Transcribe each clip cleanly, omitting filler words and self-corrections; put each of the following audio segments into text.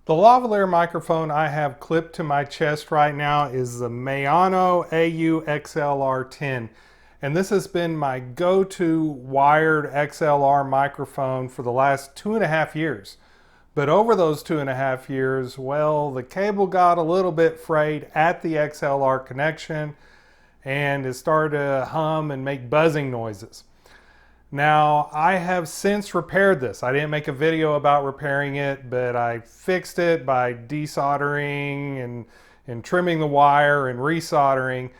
The lavalier microphone I have clipped to my chest right now is the Maono AUXLR10. And this has been my go-to wired XLR microphone for the last 2.5 years. But over those 2.5 years, well, the cable got a little bit frayed at the XLR connection and it started to hum and make buzzing noises. Now, I have since repaired this. I didn't make a video about repairing it, but I fixed it by desoldering and trimming the wire and resoldering.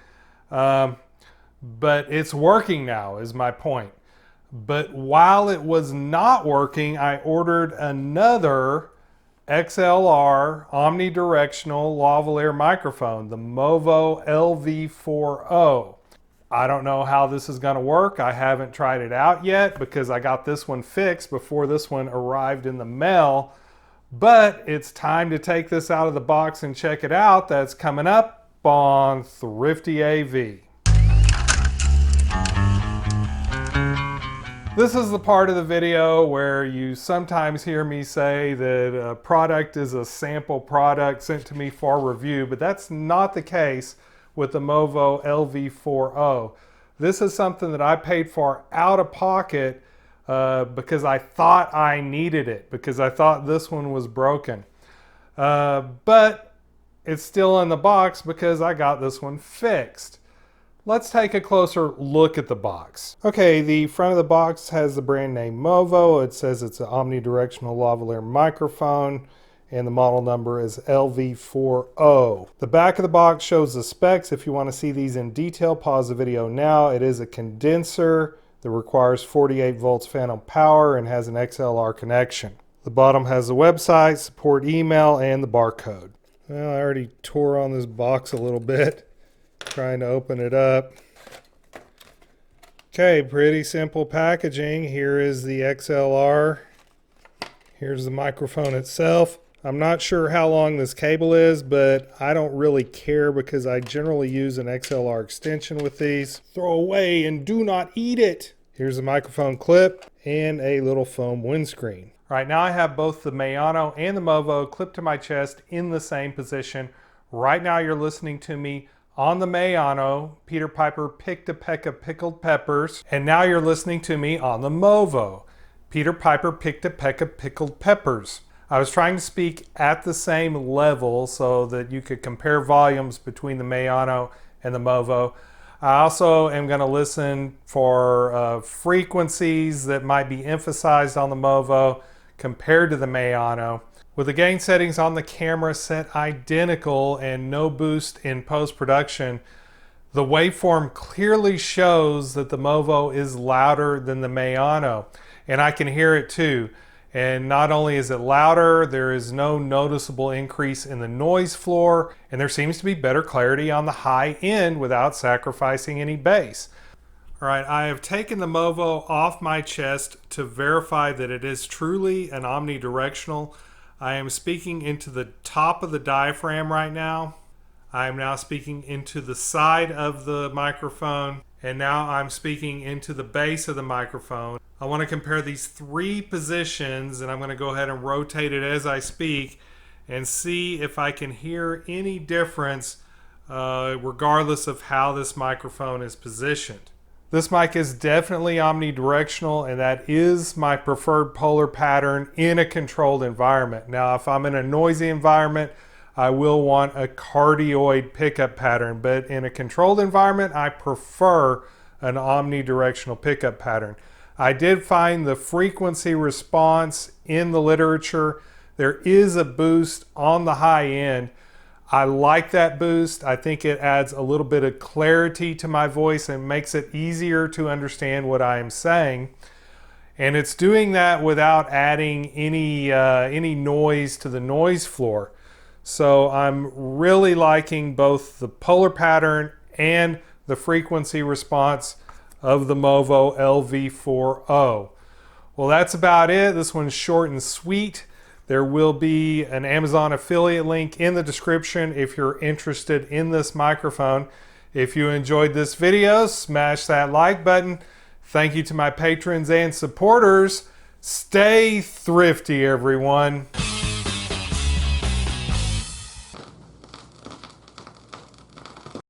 But it's working now, is my point. But while it was not working, I ordered another XLR omnidirectional lavalier microphone, the MOVO LV4-O. I don't know how this is going to work. I haven't tried it out yet because I got this one fixed before this one arrived in the mail. But it's time to take this out of the box and check it out. That's coming up on ThriftyAV. This is the part of the video where you sometimes hear me say that a product is a sample product sent to me for review, but that's not the case with the MOVO LV4-O. This is something that I paid for out of pocket because I thought I needed it, because I thought this one was broken. But it's still in the box because I got this one fixed. Let's take a closer look at the box. Okay, the front of the box has the brand name MOVO. It says it's an omnidirectional lavalier microphone, and the model number is LV4-O. The back of the box shows the specs. If you want to see these in detail, pause the video now. It is a condenser that requires 48 volts phantom power and has an XLR connection. The bottom has the website, support email, and the barcode. Well, I already tore on this box a little bit trying to open it up. Okay, pretty simple packaging. Here is the XLR. Here's the microphone itself. I'm not sure how long this cable is, but I don't really care because I generally use an XLR extension with these. Throw away and do not eat it. Here's the microphone clip and a little foam windscreen. All right, now I have both the Maono and the MOVO clipped to my chest in the same position. Right now you're listening to me on the Maono, Peter Piper picked a peck of pickled peppers, and now you're listening to me on the MOVO, Peter Piper picked a peck of pickled peppers. I was trying to speak at the same level so that you could compare volumes between the Maono and the MOVO. I also am going to listen for frequencies that might be emphasized on the MOVO compared to the Maono. With the gain settings on the camera set identical and no boost in post-production, the waveform clearly shows that the MOVO is louder than the Maono, and I can hear it too. And not only is it louder, there is no noticeable increase in the noise floor, and there seems to be better clarity on the high end without sacrificing any bass. All right, I have taken the MOVO off my chest to verify that it is truly an omnidirectional. I am speaking into the top of the diaphragm right now. I am now speaking into the side of the microphone, and now I'm speaking into the base of the microphone. I want to compare these three positions, and I'm going to go ahead and rotate it as I speak and see if I can hear any difference regardless of how this microphone is positioned. This mic is definitely omnidirectional, and that is my preferred polar pattern in a controlled environment. Now, if I'm in a noisy environment, I will want a cardioid pickup pattern, but in a controlled environment, I prefer an omnidirectional pickup pattern. I did find the frequency response in the literature. There is a boost on the high end. I like that boost. I think it adds a little bit of clarity to my voice and makes it easier to understand what I am saying. And it's doing that without adding any noise to the noise floor. So I'm really liking both the polar pattern and the frequency response of the MOVO LV4-O. Well, that's about it. This one's short and sweet. There will be an Amazon affiliate link in the description if you're interested in this microphone. If you enjoyed this video, smash that like button. Thank you to my patrons and supporters. Stay thrifty, everyone.